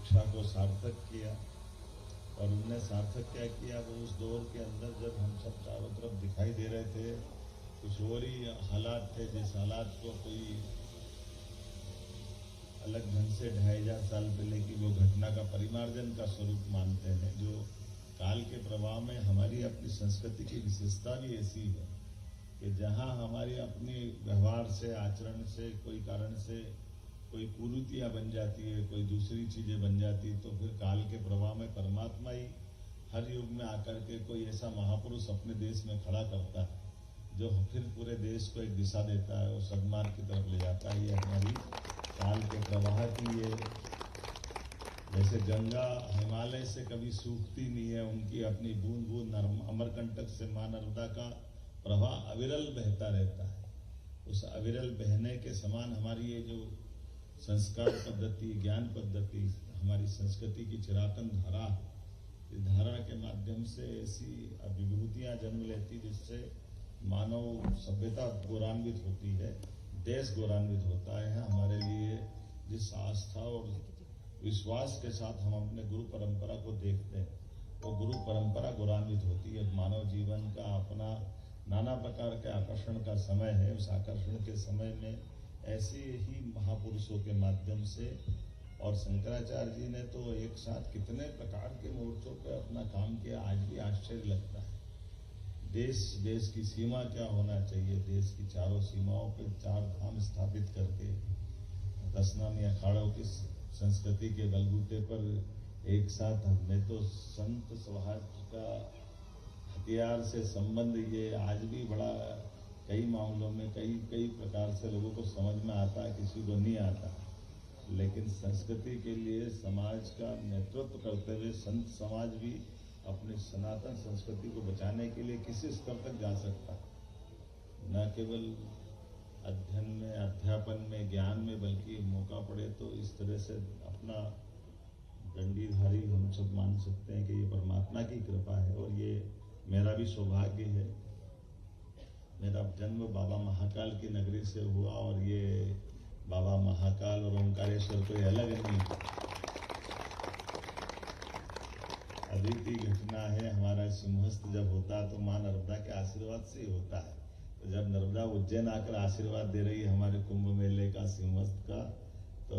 इच्छा को सार्थक किया। और उनने सार्थक क्या किया, वो उस दौर के अंदर जब हम सब चारों तरफ दिखाई दे रहे थे, कुछ और ही हालात थे, जिस हालात को कोई अलग ढंग से 2500 साल पहले की वो घटना का परिमार्जन का स्वरूप मानते हैं, जो काल के प्रभाव में हमारी अपनी संस्कृति की विशेषता भी ऐसी है कि जहाँ हमारी अपनी व्यवहार से, आचरण से, कोई कारण से कोई कुरीतियाँ बन जाती है, कोई दूसरी चीजें बन जाती है, तो फिर काल के प्रभाव में परमात्मा ही हर युग में आकर के कोई ऐसा महापुरुष अपने देश में खड़ा करता है जो फिर पूरे देश को एक दिशा देता है और सद्मार्ग की तरफ ले जाता है। ये हमारी काल के प्रवाह की ये, जैसे गंगा हिमालय से कभी सूखती नहीं है, उनकी अपनी बूंद बूंद अमरकंटक से मां नर्मदा का प्रवाह अविरल बहता रहता है। उस अविरल बहने के समान हमारी ये जो संस्कार पद्धति, ज्ञान पद्धति, हमारी संस्कृति की चिरातन धारा, इस धारा के माध्यम से ऐसी विभूतियां जन्म लेती जिससे मानव सभ्यता गौरवान्वित होती है, देश गौरवान्वित होता है। हमारे लिए जिस आस्था और विश्वास के साथ हम अपने गुरु परंपरा को देखते हैं, वो गुरु परंपरा गौरवान्वित होती है। मानव जीवन का अपना नाना प्रकार के आकर्षण का समय है। उस आकर्षण के समय में ऐसे ही महापुरुषों के माध्यम से, और शंकराचार्य जी ने तो एक साथ कितने प्रकार के मोर्चों पर अपना काम किया, आज भी आश्चर्य लगता है। देश की सीमा क्या होना चाहिए, देश की चारों सीमाओं पर 4 धाम स्थापित करके 10 नामी अखाड़ों की संस्कृति के बलबूते पर एक साथ हमें तो संत स्वभाव का हथियार से संबंध ये आज भी बड़ा कई मामलों में कई प्रकार से लोगों को समझ में आता है, किसी को नहीं आता। लेकिन संस्कृति के लिए समाज का नेतृत्व करते हुए संत समाज भी अपनी सनातन संस्कृति को बचाने के लिए किसी स्तर तक जा सकता है। न केवल अध्ययन में, अध्यापन में, ज्ञान में, बल्कि मौका पड़े तो इस तरह से अपना दंडीधारी हम सब मान सकते हैं कि ये परमात्मा की कृपा है। और ये मेरा भी सौभाग्य है। मेरा जन्म बाबा महाकाल की नगरी से हुआ और ये बाबा महाकाल और ओंकारेश्वर कोई अलग नहीं, अद्वितीय घटना है। हमारा सिंहस्थ जब होता है तो मां नर्मदा के आशीर्वाद से ही होता है। तो जब नर्मदा उज्जैन आकर आशीर्वाद दे रही है हमारे कुंभ मेले का, सिंहस्थ का, तो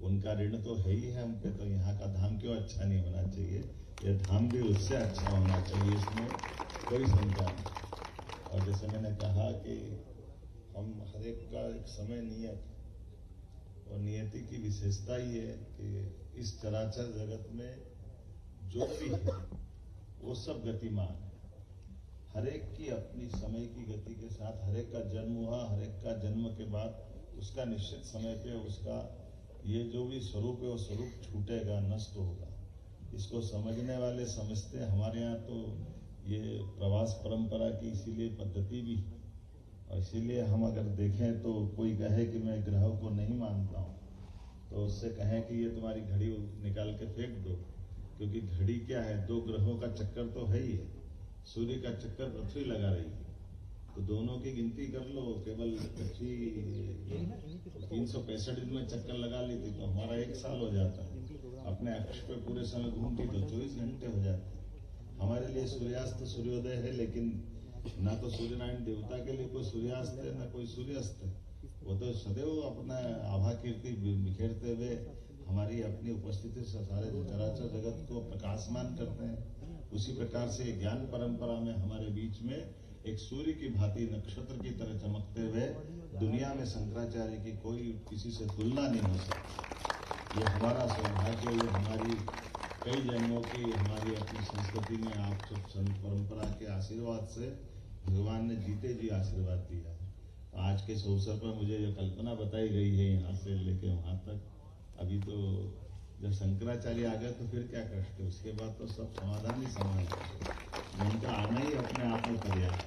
उनका ऋण तो है ही है हम पे। तो यहाँ का धाम क्यों अच्छा नहीं होना चाहिए, ये धाम भी उससे अच्छा होना चाहिए, इसमें कोई शंका नहीं। और जैसे मैंने कहा कि हम हर एक का एक समय नियत, और नियति की विशेषता ही है कि इस चराचर जगत में जो भी है वो सब गतिमान है। हर एक की अपनी समय की गति के साथ, हर एक का जन्म हुआ, हर एक का जन्म के बाद उसका निश्चित समय पे उसका ये जो भी स्वरूप है वो स्वरूप छूटेगा, नष्ट होगा। इसको समझने वाले समझते हैं। हमारे यहाँ तो ये प्रवास परंपरा की इसीलिए पद्धति भी, और इसीलिए हम अगर देखें तो कोई कहे कि मैं ग्रह को नहीं मानता हूँ तो उससे कहें कि ये तुम्हारी घड़ी निकाल के फेंक दो, क्योंकि घड़ी क्या है, 2 ग्रहों का चक्कर तो है ही है। सूर्य का चक्कर पृथ्वी लगा रही है, तो दोनों की गिनती कर लो। केवल पृथ्वी 365 दिन में चक्कर लगा लेती तो हमारा 1 साल हो जाता है। अपने अक्ष पे पूरे समय घूमती तो 24 घंटे हो जाते। हमारे लिए सूर्यास्त सूर्योदय है, लेकिन ना तो सूर्यनारायण देवता के लिए कोई सूर्यास्त है, ना कोई सूर्यास्त है। वो तो सदैव अपना आभा कीर्ति बिखेरते हुए हमारी अपनी उपस्थिति से सारे चराचर जगत को प्रकाशमान करते हैं। उसी प्रकार से ज्ञान परंपरा में हमारे बीच में एक सूर्य की भांति, नक्षत्र की तरह चमकते हुए दुनिया में शंकराचार्य की कोई किसी से तुलना नहीं हो सकती। ये हमारा सौभाग्य, ये हमारी कई जन्मों की हमारी अपनी संस्कृति में आप सब संत परंपरा के आशीर्वाद से भगवान ने जीते जी आशीर्वाद दिया। आज के इस अवसर पर मुझे जो कल्पना बताई गई है यहाँ से लेके वहाँ तक, अभी तो जब शंकराचार्य आ गए तो फिर क्या कष्ट है, उसके बाद तो सब समाधान ही समाधान। उनका आना ही अपने आप में पर्याप्त।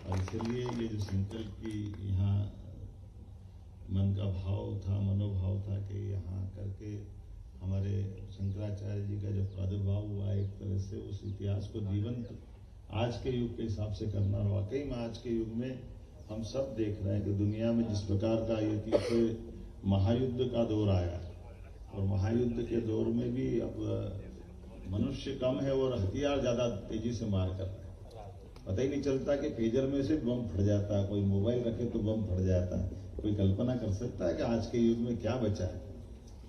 और इसलिए ये जो संकल्प की यहाँ मन का भाव था, मनोभाव था कि यहाँ करके हमारे शंकराचार्य जी का जो प्रादुर्भाव हुआ, एक तरह से उस इतिहास को जीवंत आज के युग के हिसाब से करना। और वाकई में आज के युग में हम सब देख रहे हैं कि दुनिया में जिस प्रकार का ये तीसरे महायुद्ध का दौर आया, और महायुद्ध महायुद्ध के दौर में भी अब मनुष्य कम है और हथियार ज्यादा तेजी से मार कर रहे हैं। पता ही नहीं चलता कि पेजर में से बम फट जाता है, कोई मोबाइल रखे तो बम फट जाता है। कोई कल्पना कर सकता है कि आज के युग में क्या बचा है?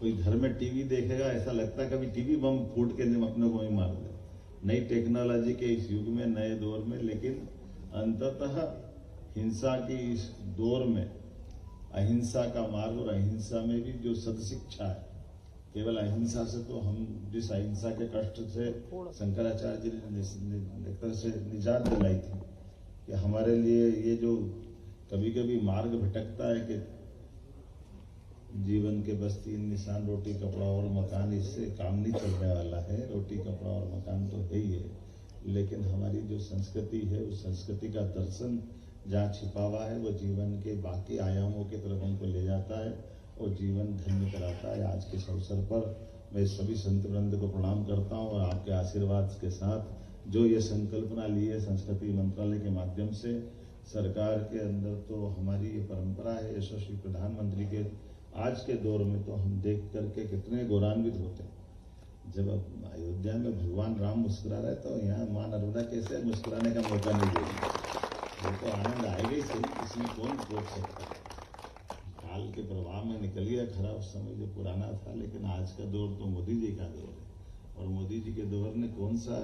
कोई घर में टीवी देखेगा, ऐसा लगता है कभी टीवी बम फूट के अपने को ही मार दे। नई टेक्नोलॉजी के इस युग में, नए दौर में, लेकिन अंततः हिंसा की इस दौर में अहिंसा का मार्ग और अहिंसा में भी जो सदशिक्षा है, केवल अहिंसा से तो हम जिस अहिंसा के कष्ट से शंकराचार्य जी से निजात दिलाई थी कि हमारे लिए ये जो कभी कभी मार्ग भटकता है कि जीवन के बस 3 निशान रोटी कपड़ा और मकान, इससे काम नहीं चलने वाला है। रोटी कपड़ा और मकान तो है ही है, लेकिन हमारी जो संस्कृति है उस संस्कृति का दर्शन जहाँ छिपा हुआ है वो जीवन के बाकी आयामों की तरफ हमको ले जाता है और जीवन धन्य कराता है। आज के इस अवसर पर मैं सभी संत वृंद को प्रणाम करता हूँ और आपके आशीर्वाद के साथ जो ये संकल्पना ली है संस्कृति मंत्रालय के माध्यम से, सरकार के अंदर तो हमारी ये परंपरा है। यशस्वी प्रधानमंत्री के आज के दौर में तो हम देख करके कितने गौरवान्वित होते हैं। जब अयोध्या में भगवान राम मुस्कुरा रहे तो यहाँ माँ नर्मदा कैसे मुस्कुराने का मौका नहीं देगी? वो तो आनंद आएगा ही सही, इसमें कौन रोक सकता है? काल के प्रभाव में निकल गया खराब समय जो पुराना था, लेकिन आज का दौर तो मोदी जी का दौर है। और मोदी जी के दौर ने कौन सा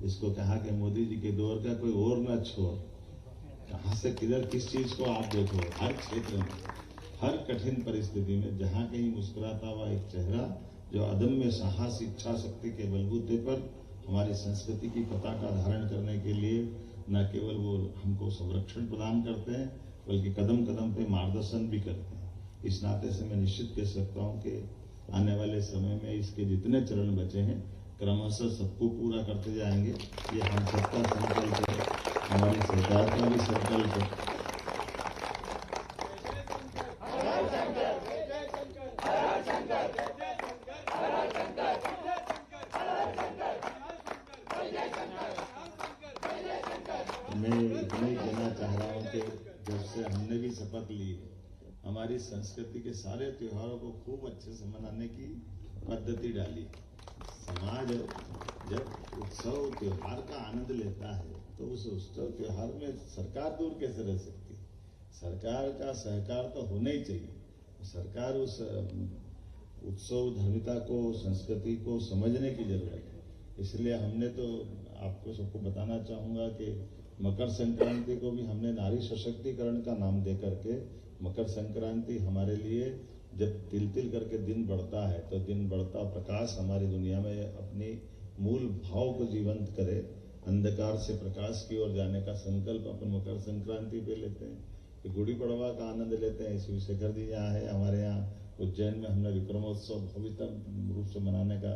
इसको कहा कि मोदी जी के दौर का कोई और न छोड़, कहाँ से किधर किस चीज को आप देखो, हर क्षेत्र में, हर कठिन परिस्थिति में जहाँ कहीं मुस्कुराता हुआ एक चेहरा जो अदम्य साहस, इच्छा शक्ति के बलबूते पर हमारी संस्कृति की पताका धारण करने के लिए न केवल वो हमको संरक्षण प्रदान करते हैं बल्कि कदम कदम पे मार्गदर्शन भी करते हैं। इस नाते से मैं निश्चित कह सकता हूँ कि आने वाले समय में इसके जितने चरण बचे हैं क्रमशः सबको पूरा करते जाएंगे। ये हम सबका संकल्प है, हमारी सरकार का भी संकल्प है। मैं इतना ही कहना चाह रहा हूँ कि जब से हमने भी शपथ ली है, हमारी संस्कृति के सारे त्योहारों को खूब अच्छे से मनाने की पद्धति डाली। समाज जब उत्सव त्योहार का आनंद लेता है तो उस उत्सव त्योहार में सरकार दूर कैसे रह सकती है? सरकार का सहकार तो होना ही चाहिए। सरकार उस उत्सव धर्मिता को, संस्कृति को समझने की जरूरत है। इसलिए हमने तो आपको सबको बताना चाहूंगा कि मकर संक्रांति को भी हमने नारी सशक्तिकरण का नाम दे करके, मकर संक्रांति हमारे लिए जब तिल तिल करके दिन बढ़ता है तो दिन बढ़ता प्रकाश हमारी दुनिया में अपनी मूल भाव को जीवंत करे, अंधकार से प्रकाश की ओर जाने का संकल्प अपन मकर संक्रांति पे लेते हैं। कि गुड़ी पड़वा का आनंद लेते हैं। शिवशेखर जी यहाँ है, हमारे यहाँ उज्जैन में हमने विक्रमोत्सव भव्यतम रूप से मनाने का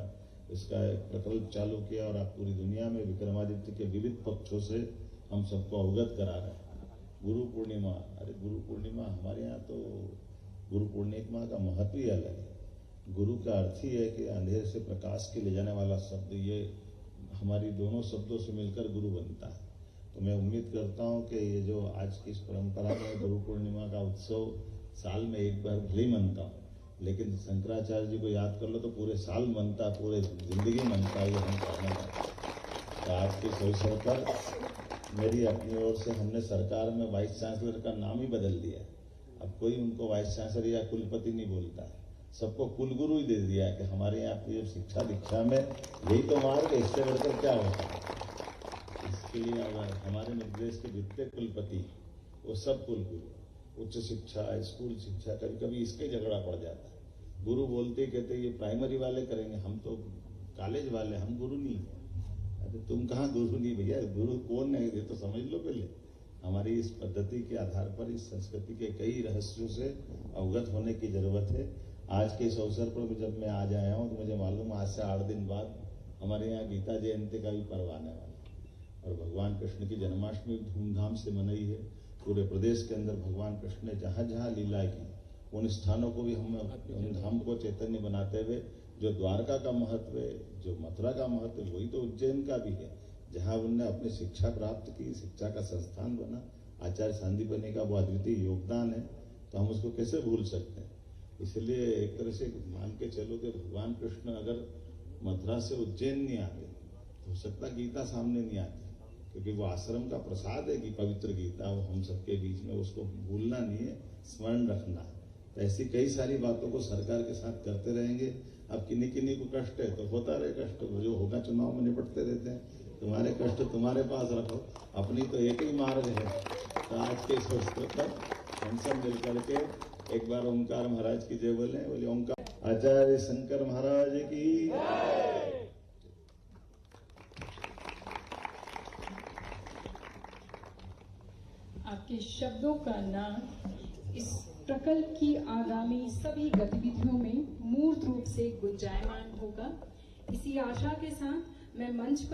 इसका एक प्रकल्प चालू किया और आप पूरी दुनिया में विक्रमादित्य के विविध पक्षों से हम सबको अवगत करा रहे हैं। गुरु पूर्णिमा, अरे गुरु पूर्णिमा हमारे यहाँ तो गुरु पूर्णिमा का महत्व ही अलग है। गुरु का अर्थ ही है कि अंधेरे से प्रकाश के ले जाने वाला शब्द, ये हमारी दोनों शब्दों से मिलकर गुरु बनता है। तो मैं उम्मीद करता हूँ कि ये जो आज की इस परंपरा में गुरु पूर्णिमा का उत्सव साल में एक बार भले ही मनता हूँ, लेकिन शंकराचार्य जी को याद कर लो तो पूरे साल मनता, पूरे जिंदगी मनता, ये हम कहना चाहते हैं। तो आज के इस अवसर पर मेरी अपनी ओर से हमने सरकार में वाइस चांसलर का नाम ही बदल दिया। अब कोई उनको वाइस चांसलर या कुलपति नहीं बोलता है, सबको कुलगुरु ही दे दिया है कि हमारे यहाँ की शिक्षा दीक्षा में यही तो मार्ग है, इससे बढ़कर क्या होता है। इसके लिए हमारे निर्देश के जितने कुलपति वो सब कुलगुरु, उच्च शिक्षा, स्कूल शिक्षा, कभी कभी इसके झगड़ा पड़ जाता है। गुरु बोलते कहते ये प्राइमरी वाले करेंगे, हम तो कॉलेज वाले, हम गुरु नहीं है। अरे तुम कहाँ गुरु नहीं भैया, गुरु कौन है ये तो समझ लो पहले। हमारी इस पद्धति के आधार पर इस संस्कृति के कई रहस्यों से अवगत होने की जरूरत है। आज के इस अवसर पर जब मैं आज आया हूँ तो मुझे मालूम आज से 8 दिन बाद हमारे यहाँ गीता जयंती का भी पर्व आने वाला है और भगवान कृष्ण की जन्माष्टमी धूमधाम से मनाई है। पूरे प्रदेश के अंदर भगवान कृष्ण ने जहाँ जहाँ लीला की उन स्थानों को भी हम उन धाम को चैतन्य बनाते हुए, जो द्वारका का महत्व है, जो मथुरा का महत्व है, वही तो उज्जैन का भी है, जहाँ उनने अपनी शिक्षा प्राप्त की, शिक्षा का संस्थान बना। आचार्य सांदीपनि का वो अद्वितीय योगदान है, तो हम उसको कैसे भूल सकते हैं। इसलिए एक तरह से मान के चलो कि भगवान कृष्ण अगर मथुरा से उज्जैन नहीं आते तो हो सकता गीता सामने नहीं आती, क्योंकि वो आश्रम का प्रसाद है कि पवित्र गीता वो हम सबके बीच में, उसको भूलना नहीं है, स्मरण रखना है। तो ऐसी कई सारी बातों को सरकार के साथ करते रहेंगे। अब किन्हीं किन्हीं को कष्ट है तो होता रहे कष्ट, जो होगा चुनाव में निपटते रहते हैं। तुम्हारे कष्ट तुम्हारे पास रखो, अपनी तो एक ही मार्ग है। तो आज के इस अवसर पर हम सब मिलकर के एक बार ओंकार महाराज की जय बोले। बोले ओंकार। आचार्य शंकर महाराज की। आपके शब्दों का नाम इस प्रकल्प की आगामी सभी गतिविधियों में मूर्त रूप से गुंजायमान होगा। इसी आशा के साथ मैं मंच पर